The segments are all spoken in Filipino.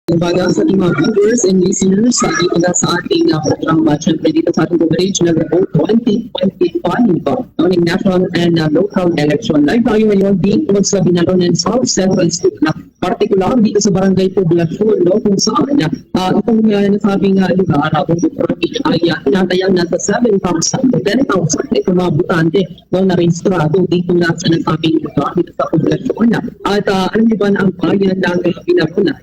Kumbaga sa ating mga viewers and listeners, dito na sa ating program, syempre dito sa ating coverage ng 2025 ng national and local election. Live tayo ngayon dito sa Binalonan South Central Street na partikular dito sa Barangay Poblacion, no, kung saan itong nasabing lugar ay tinatayang nasa 7,000 to 10,000 itong mga butante na rehistrado dito na sa nasabing lugar dito sa Poblacion. At alam niyo ba na ang bayan ng Binalonan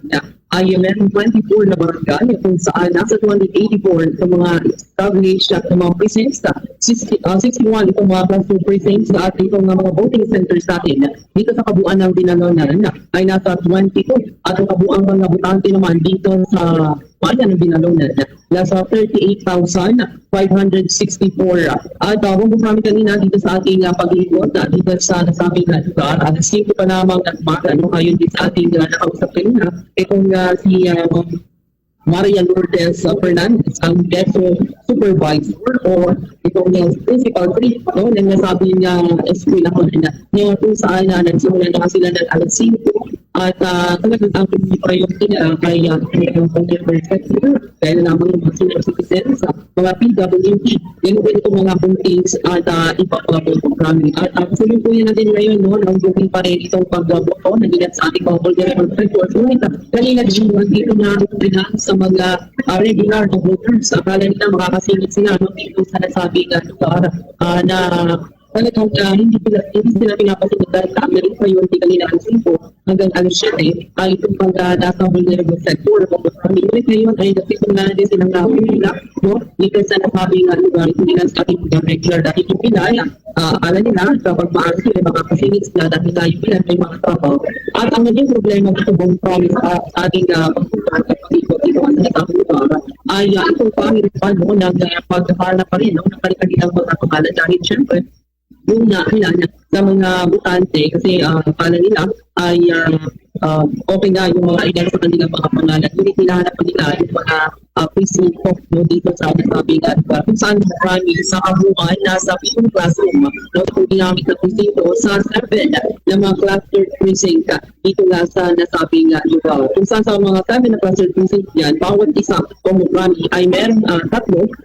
ay meron 24 na barangay kung saan nasa 284 sa mga established at mga precincts, 61 itong mga classroom precincts at itong mga voting centers natin dito sa kabuuan ng Binalonan ay nasa 22 at ang kabuuan mga butante naman dito sa bayan ng Binalonan nasa 38,564 at kung kami kanina dito sa ating pag-iikot dito sa nasabing lugar at sino pa namang nagmaga ngayon dito sa ating nakausap kanina itong si Maria Lourdes Fernandez, ang DESO Supervisor o itong Principal 3 ng nasabi niya eskwela niya kung saan nagsimula na sila ng alas 5 at talagang ang priority nila kay yung consumer sector dahil naman yung mga senior citizens, mga PWD, yan po itong mga buntings at iba pa po programming. At kasalukuyan natin ngayon ang booking pa rin itong pagboto na ginat sa ating mga vulnerable sectors. Ngunit kanina din dito na sa mga regular na voters. Akala nila makakasingit sila dito sa nasabing lugar na talagang hindi sila pinapasunod dahil sa Amerika yun, di kanina ang 5 hanggang alas 7 ay itong pag nasa vulnerable sector. Ngunit ngayon ay nagsisong na din silang nila dito sa nasabing lugar, hindi lang sa ating regular dahil yung Pinay, akala nila kapag maaari sila makakasingit sila dahil tayo Pinay may mga trabaho. At ang naging problema dito bang promise sa ating pagpuntaan at pag-ikot dito sa nasabing lugar ay itong pangiripan ng paghahanap pa rin ng kanilang mga pangalan dahil syempre yung nakilala sa mga butante kasi akala nila ay okay na yung mga idea sa kanilang mga pangalan. Ngunit hinahanap pa nila yung mga presinto dito sa nasabing lugar. Kung saan marami sa kabuuan nasa pitong classroom kung ginamit na presinto sa 7 na mga cluster precinct dito nga sa nasabing lugar. Kung saan sa mga 7 na cluster precinct yan, bawat isa kung marami ay meron 3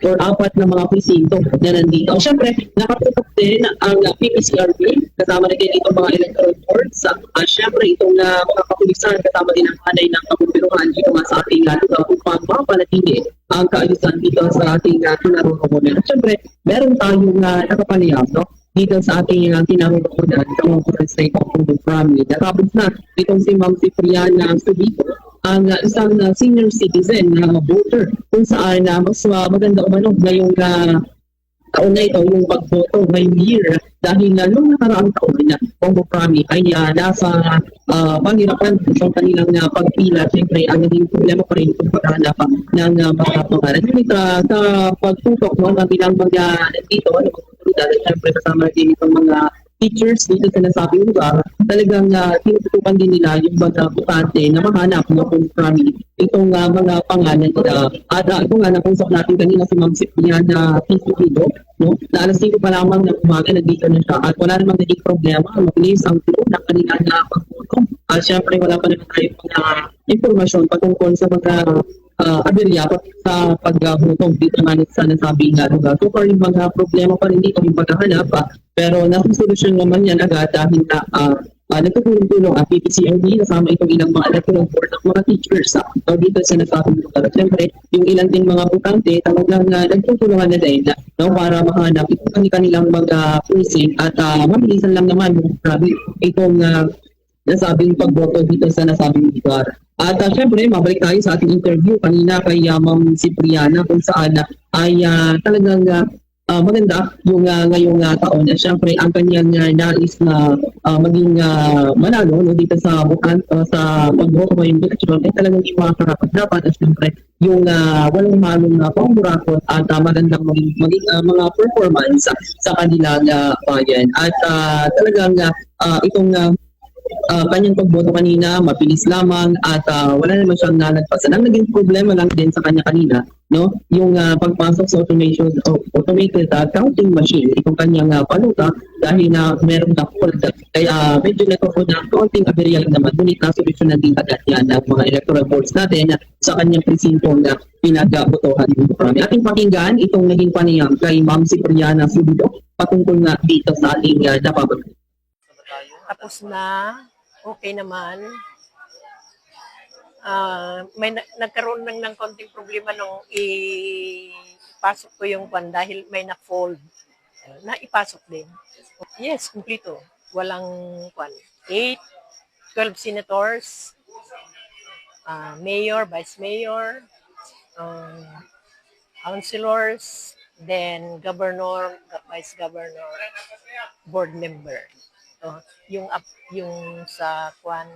or 4 na mga presinto na nandito. Siyempre, nakatutok din ang PPCRB kasama na din itong mga electoral boards. Siyempre, itong mga kapulisan kasama din ang hanay ng kapuliruhan dito nga sa ating lugar upang mapanatili ang kaayusan dito sa ating kinaroroonan. At siyempre, meron tayong nakapaliyab dito sa ating kinaroroonan sa mga State of Family. Natapos na itong si Ma'am Cipriana Subico, ang isang senior citizen na voter kung saan mas maganda umano ngayong taon na ito yung pagboto ngayong year dahil nung nakaraang taon na Bongo Prami ay nasa pangirapan sa kanilang pagpila. Siyempre, ang naging problema pa rin kung paghahanap ng mga pangalan. Ngunit sa pagtutok ng bilang mga dito, dahil siyempre kasama din itong mga teachers dito sa nasabing lugar, talagang tinututukan din nila yung mga butante na mahanap kung Prami itong mga pangalan nila. At ito nga, nakusap natin kanina si Ma'am Cipriana Subico, na alas 5 pa lamang na umaga, nandito na siya at wala namang naging problema, mabilis ang flow ng kanila na pagputong. At syempre, wala pa naman tayo impormasyon patungkol sa mga aberya sa pagbutong dito nga sa nasabing lugar. So far, yung mga problema pa rin dito yung paghahanap pero nasusolusyon naman yan agad dahil nagtutulong-tulong ang PPCRB kasama itong ilang mga electoral board ng mga teachers dito sa nasabing lugar. At siyempre, yung ilang din mga butante talagang nagtutulungan na din para mahanap itong kanilang mga precinct at mabilisan lang naman itong nasabing pagboto dito sa nasabing lugar. At syempre, mabalik tayo sa ating interview kanina kay Ma'am Cipriana kung saan ay talagang maganda yung ngayong taon. Siyempre, ang kanyang nais na maging manalo dito sa sa pagboto ngayong eleksyon ay talagang yung mga karapat-dapat at siyempre yung walang malong pangburakot at magandang maging mga performance sa kanilang bayan. At talagang itong kanyang pagboto kanina, mabilis lamang at wala naman siyang nalagpasan. Ang naging problema lang din sa kanya kanina, no, yung pagpasok sa automated counting machine, itong kanyang paluta dahil na meron na hold. Kaya medyo nagkaroon na konting aberya lang naman. Ngunit nasolusyon na din agad yan ng mga electoral boards natin sa kanyang presintong na pinag-botohan. Ating pakinggan itong naging panayam kay Ma'am Cipriana Subido patungkol na dito sa ating napapagod. Tapos na, okay naman. Nagkaroon lang ng konting problema nung ipasok ko yung kwan dahil may na-fold. Naipasok din. Yes, kumplito. Walang kwan. 8, 12 senators, mayor, vice mayor, councilors, then governor, vice governor, board member. Yung sa kwan,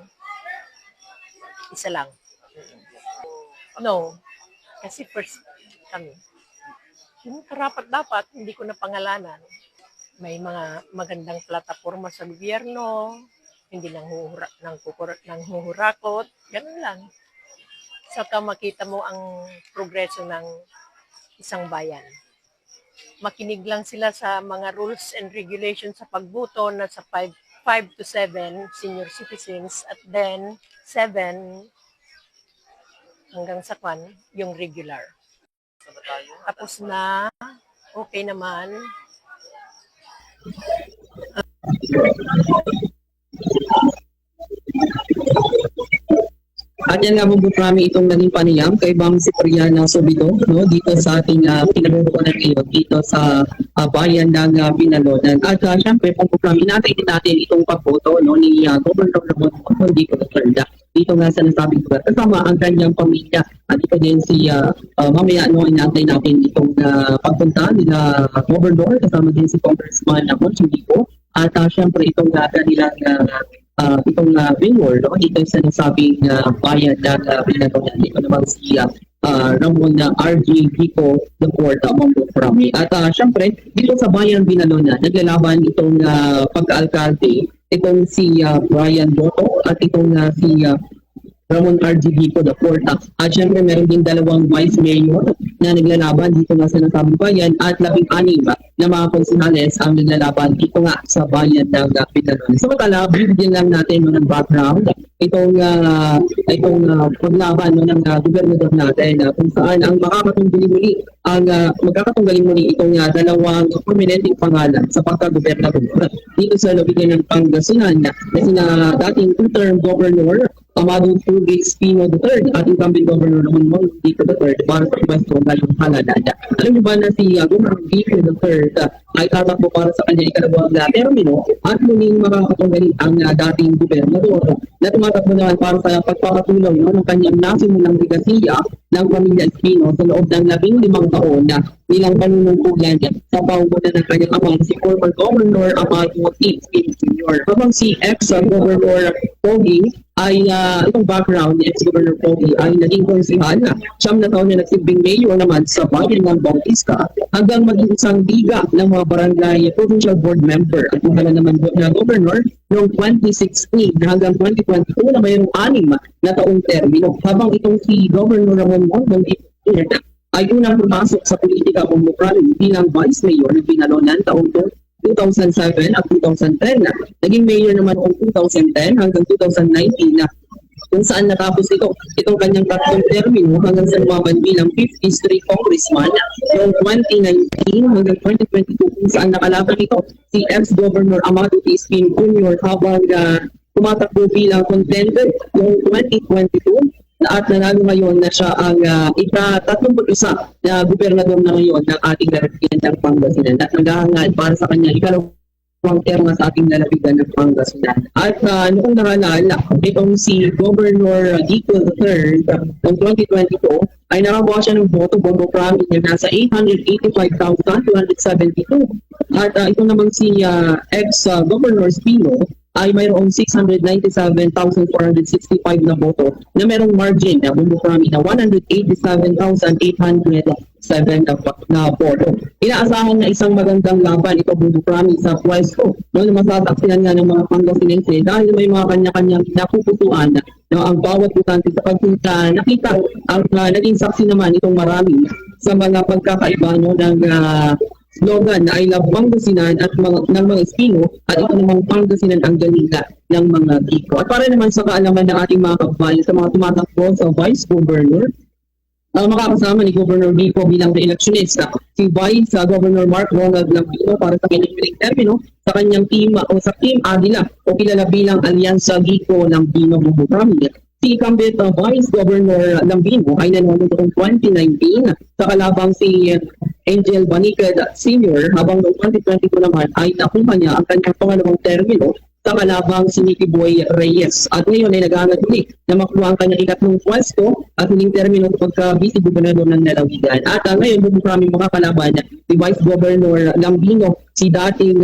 isa lang. No, kasi first kami. Yung karapat dapat, hindi ko na pangalanan. May mga magandang plataforma sa gobyerno, hindi nanghuhurakot, ganun lang. Saka makita mo ang progreso ng isang bayan. Makinig lang sila sa mga rules and regulations sa pagboto na sa 5 to 7 senior citizens at then 7 hanggang sa kwan, yung regular. Tapos na, okay naman. At yan nga po kami itong naging panayam kay Ma'am Cipriana Subido, no, dito sa ating pinag-uunan ngayon dito sa bayan ng Binalonan. At syempre po kami natin itong pagboto, no, ni Governor Ramon Dico III. Dito nga sa nasabing lugar kasama ang kanyang pamilya. At ito din si mamaya no, inantay natin itong pagpunta nila Governor kasama din si Congressman Moncho Dico. At syempre itong kanilang itong mayor, no, dito sa nasabing bayan ng Binalonan. Ito naman si Ramon R.G. Dico IV among Rami. At syempre, dito sa bayan Binalonan, naglalaban itong pagka-alkalde, itong si Brian Boto at itong si Ramon R.G. Dico IV. At syempre, meron din dalawang vice mayor na naglalaban dito nga sa nasabing bayan at 16 na mga konsenales ang naglalaban dito nga sa bayan ng Binalonan. So makala, bigyan lang natin ng background itong paglaban ng gobernador natin kung saan ang magkakatunggaling muli itong dalawang prominenteng pangalan sa pagka-gobernador dito sa looban ng Pangasinan na sina dating two-term governor Amado Felix Pino III at incumbent governor Ramon Dico III para sa pwesto ngayong haladada. Alam niyo ba na si Governor Dico III ay tatakbo para sa kanyang ikalawang termino at muling makakatunggali ang dating gobernador na tumatakbo naman para sa pagpapatuloy ng kanyang nasimulang legasiya ng pamilya Espino sa loob ng 15 taon na nilang panunungkulan sa pamumuno ng kanyang amang si former Governor Amado Felix Jr. Habang si ex-Governor Pogi ay itong background ni ex-Governor Pogi ay naging konsehal na 9 taon na nagsilbing mayor naman sa bayan ng Bautista hanggang maging isang liga ng mga barangay provincial board member at kung naman na governor noong 2016 hanggang 2022 na mayroong 6 na taong termino. Habang itong si Governor Ramon Dico ay unang pumasok sa politika pumukali bilang vice mayor ng Binalonan taong 2007 at 2010. Naging mayor naman noong 2010 hanggang 2019 na kung saan natapos itong kanyang tatlong termino hanggang sa lumaban bilang 50th Street Congressman noong 2019 hanggang 2022 kung saan nakalaban si ex-Governor Amado Felix Jr. habang tumatakbo bilang contender noong 2022 at nanalo ngayon na siya ang ika-31 na gobernador na ngayon ng ating lalawigan ng Pangasinan at naghahangad para sa kanya ikalawang terma sa ating lalawigan ng Pangasinan. At noong nakalala, itong si Governor Dico III noong 2022 ay nakakuha siya ng boto promise niya nasa 885,272. At ito namang si ex-Governor Espino ay mayroong 697,465 na boto na mayroong margin na bumukrami na 187,864 na polo. Inaasahan na isang magandang laban ito Bumbukrami sa pwesto no, na masasaksihan nga ng mga Pangasinense dahil may mga kanya-kanyang napupusuan no, ang bawat butante sa pagpunta. Nakita ang naging saksi naman itong marami sa mga pagkakaiba no, ng slogan na I love Pangasinan at ng mga Espino at ito namang Pangasinan ang galila ng mga Biko. At para naman sa kaalaman ng ating mga kababayan sa mga tumatakbo sa Vice Governor, makakasama ni Governor Biko bilang re-electionista si Vice Governor Mark Ronald Lambino para sa kanyang piling termino sa kanyang team o sa Team Agila o kilala bilang Alyansa Biko ng Bino Bumbukrami. Si incumbent Vice Governor Lambino ay nanalo noong 2019 sa kalabang si Angel Banicad Sr. habang noong 2022 naman ay nakuha niya ang kanyang pangalawang termino sa kalabang si Nicky Boy Reyes. At ngayon ay nag-aangat ulit na makuha ang kanyang ikatlong pwesto at huling termino sa pagka-vice gobernador ng Lalawigan. At ngayon maraming mga kalaban si Vice Governor Lambino, si dating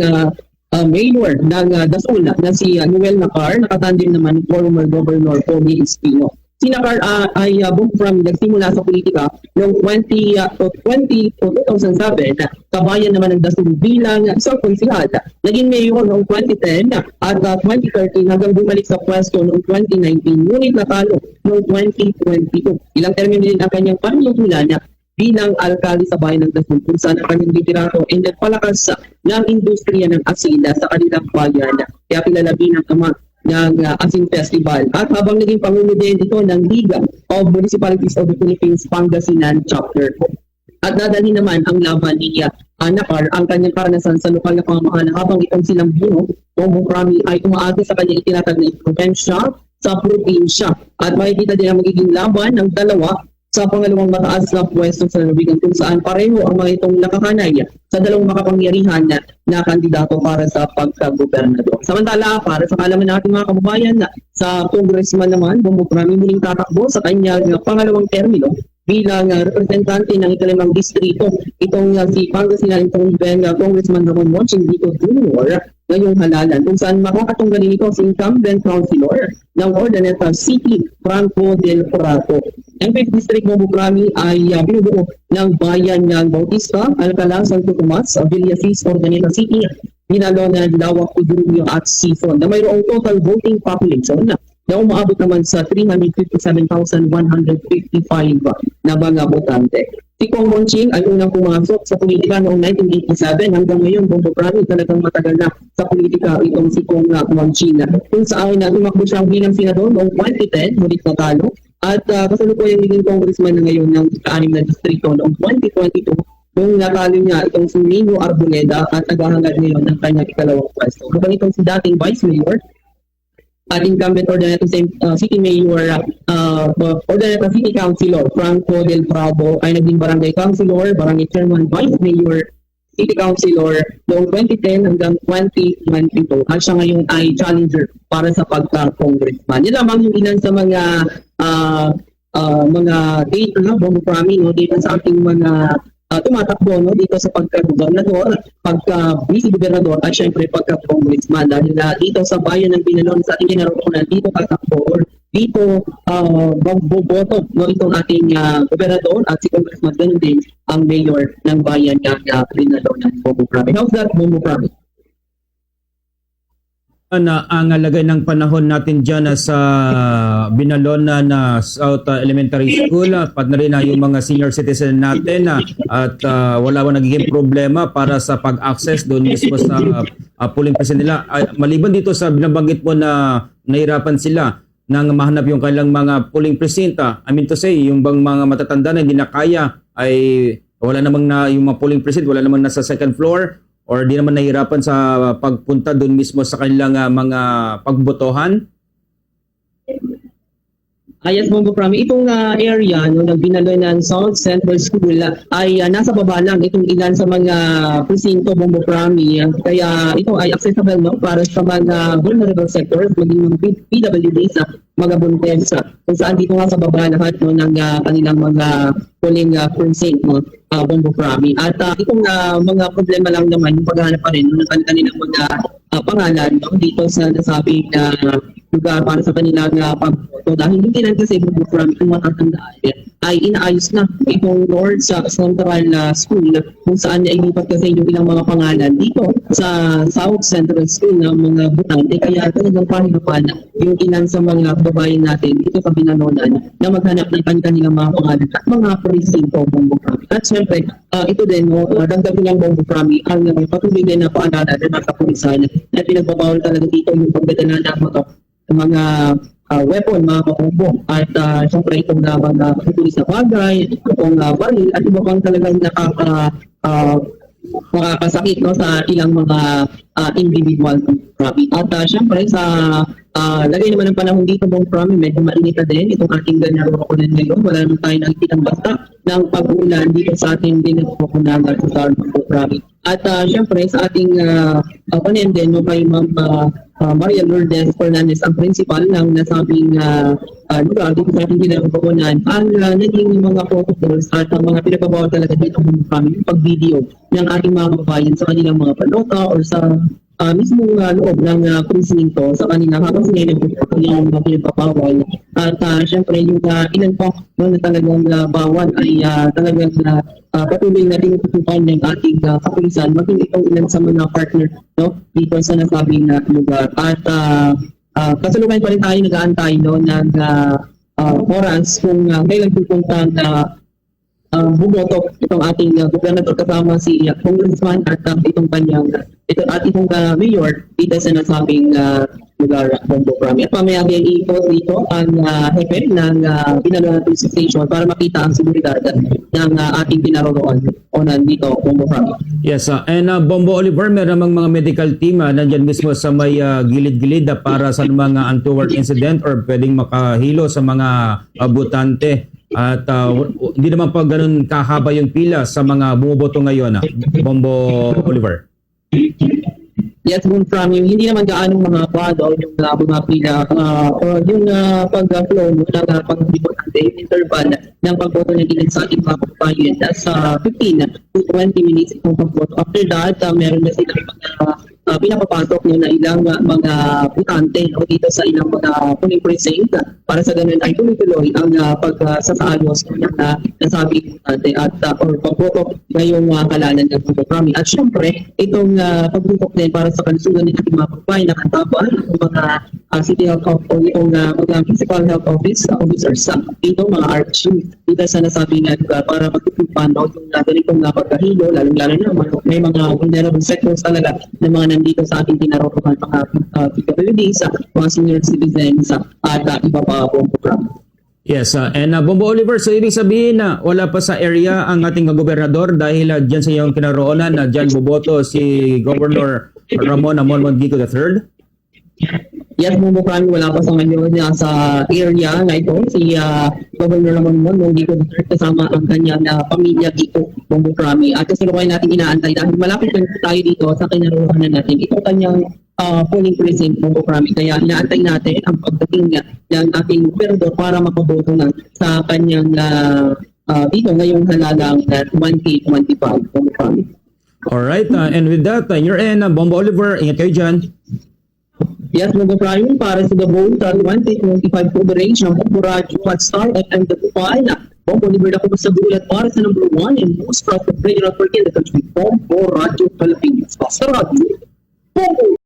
Mayor ng Dasol na si Noel Nacar, nakatandim naman ni former Governor Tony Espino. Si Nacar ay Bumbukrami nagsimula sa politika noong 2007, kabayan naman ng Dasol bilang isang konsihal. Naging mayor noong 2010 at 2013 hanggang bumalik sa pwesto noong 2019, ngunit natalo noong 2022. Ilang termino din ang kanyang panunungkulan bilang alkalde sa bayan ng Dasol kung saan ang kanyang literato ay nagpalakas ng industriya ng asila sa kanilang bayan. Kaya kilala bilang ama ng Asin Festival. At habang naging pangulo din ito ng Liga of Municipalities of the Philippines Pangasinan Chapter. At dadalhin naman ang laban ni Nacar ang kanyang karanasan sa lokal na pamamahala habang itong silang Bino o Bumbukrami ay umaagi sa kanyang itinatag na probinsya sa probinsya. At makikita din ang magiging laban ng dalawa sa pangalawang mataas na pwesto sa lalawigan kung saan pareho ang mga itong nakakanay sa dalawang makapangyarihan na kandidato para sa pagka-gobernador. Samantala, para sa kaalaman natin mga kababayan, sa congressman naman, Bumbukrami muling tatakbo sa kanyang pangalawang termino bilang representante ng ikalimang distrito. Itong si Pangasinan Congressman Ramon Monching Dito Jr. ngayong halalan kung saan makakatunggalin ito si incumbent councilor ng Ordaneta City, Franco del Prato. Ang 5th District Bumbukrami ay binubuo ng bayan ng Bautista, Alcala, Santo Tomas, Villasis, Ordaneta City, Binalonan, Lawak, Pudurugyo at Sison na mayroong total voting population na umaabot naman sa 357,155 na mga botante. Si Kong Monching ay unang pumasok sa politika noong 1987 hanggang ngayon Bumbukrami talagang matagal na sa politika itong si Kong Monching kung saan tumakbo siyang bilang senador noong 2010, ngunit natalo. At kasalukuyang naging congressman na ngayon ng ika-6 na distrito noong 2022 nung natalo niya itong si Nino Arboleda at naghahangad ngayon ng kanyang ikalawang pwesto. Habang itong si dating Vice Mayor at incumbent Ordaneta City Mayor, Ordaneta City Councilor Franco del Bravo ay naging Barangay Councilor, Barangay Chairman, Vice Mayor, City Councilor noong 2010 hanggang 2022 at siya ngayon ay challenger para sa pagka-congressman. Yan lamang yung ilan sa mga data na Bumbukrami, no, data sa ating mga tumatakbo no, dito sa pagka-gobernador, pagka-vice-gobernador at syempre pagka-congressman. Dahil dito sa bayan ng Binalon sa ating kinaroonan, dito tatakbo or dito magboboto no, itong ating gobernador at si congressman, ganun din ang mayor ng bayan ng Binalon ng Bumbukrami. How's that, Bumbukrami? Na ang lagay ng panahon natin dyan sa Binalona na South Elementary School at na rin yung mga senior citizen natin at wala nagiging problema para sa pag-access doon mismo sa polling precinct nila. Maliban dito sa binabanggit mo na nahirapan sila nang mahanap yung kailang mga polling precinct, I mean to say, yung bang mga matatanda na hindi na kaya ay wala namang na yung mga polling precinct, wala namang nasa second floor or di naman nahihirapan sa pagpunta doon mismo sa kanilang mga pagbotohan? Yes, Bumbukrami. Itong area no, ng Binalonan South Central School ay nasa baba lang itong ilan sa mga presinto Bumbukrami. Kaya ito ay accessible no, para sa mga vulnerable sectors, maging mga PWD sa mga buntes. Kung saan dito nga sa baba lahat no, ng kanilang mga polling precinct no, Bumbukrami. At itong mga problema lang naman yung paghahanap pa rin no, ng kanilang mga pangalan no, dito sa nasabing lugar para sa kanilang pagboto dahil hindi lang kasi Bumbukrami kung matatandaan. Ay ay inaayos na itong North sa Central School kung saan ilipat kasi yung ilang mga pangalan dito sa South Central School ng mga butante. Kaya talagang pahirapan yung ilan sa mga kababayan natin dito sa Binalonan na maghanap ng kanilang mga pangalan at mga presinto Bongo Prami. At syempre, ito din, dagdag nilang Bongo Prami ang patuloy din na paalala ng mga kapulisan na pinagbabawal talaga dito yung pagdadala ng mga weapon, mga kakumbo. At syempre itong mga patuloy sa bagay, itong baril, at iba pang talagang makakasakit no, sa ilang mga individual Prami. At syempre sa lagay naman ng panahon dito Bong Prami, medyo mainit na din itong ating ganyan rokunan ngayon. Wala naman tayo nakikitang basta ng pag-uulan dito sa ating dinagpukunan at sa Bong Prami. At syempre sa ating panin din, kay Ma'am Maria Lourdes Fernandez, ang principal ng nasabing lugar dito sa ating dinagpukunan, ang naging mga protocols at mga pinagbabawal talaga dito Bong Prami, yung pag-video ng ating mga kababayan sa kanilang mga panota or sa mismong loob ng presinto sa kanila habang sila yung mga pinagpapawal. At syempre yung ilan po na talagang bawal ay talagang patuloy na tinututupan ng ating kapulisan maging itong ilan sa mga partner no, dito sa nasabing lugar. At kasalukuyan pa rin tayo nag-aantay no, ng oras kung kailan pupunta na bumoto itong ating gobernador kasama si Congressman at itong kanyang itong mayor dito sa nasabing lugar Bongo Prami. At mamaya i-post dito ang hepe ng Binalonan Police Station para makita ang seguridad ng ating pinaroroon o nandito Bongo Prami. Yes, and Bombo Oliver, meron mga medical team nandyan mismo sa may gilid-gilid para sa mga untoward incident or pwedeng makahilo sa mga butante. At hindi naman pa ganun kahaba yung pila sa mga bumoboto ngayon, Bombo Oliver. Yes, Bong Prami, hindi naman gaano mga kwado yung mga pila o yung pag-flow ng pag-botante, yung interval ng pagboto na gilid sa ating mga kababayan sa 15 to 20 minutes itong pagboto. After that, meron na sila pinapapasok na ilang mga butante o dito sa ilang mga polling precinct para sa ganun ay tuloy-tuloy ang pagsasaayos ng nasabing butante at or pagboto ngayong halalan ng Bongo Prami. At syempre, itong pagbutok din para sa kalusugan ng ating mga kababayan na kantaban ng mga City Health Office o itong mga Municipal Health Officers dito mga RHU dito sa nasabing lugar para magtutupan o yung ganitong pagkahilo, lalong-lalo na may mga vulnerable sectors talaga ng mga nandito sa ating tinarotokan, mga PWDs, mga senior citizens at iba pa Bongo Prami. Yes, and Bombo Oliver, so ibig sabihin na wala pa sa area ang ating gobernador dahil dyan sa iyong kinaroonan na dyan boboto si Governor Ramon Amon Gico III? Yes, Bongo Prami, wala pa sa ngayon sa area na ito si Governor Ramon Gico III kasama ang kanyang pamilya Gico Bongo Prami. At kasalukuyan natin inaantay dahil malapit lang tayo dito sa kinaroonan natin. Ito kanyang polling precinct Bongo Prami. Kaya inaantay natin ang pagdating ng ating gobernador para makaboto na sa kanyang dito ngayong halalang 2025 Bongo Prami. Alright, and with that, you're in Bombo Oliver, ingat kayo dyan. Yes, Bongo Prami, para sa the vote 2025 coverage ng Bombo Radio at Star FM Dagupan. Bombo Oliver ako sa bulat para sa number 1 and most trusted radio network in the country, Bombo Radio Philippines. Basta Radio, Bombo!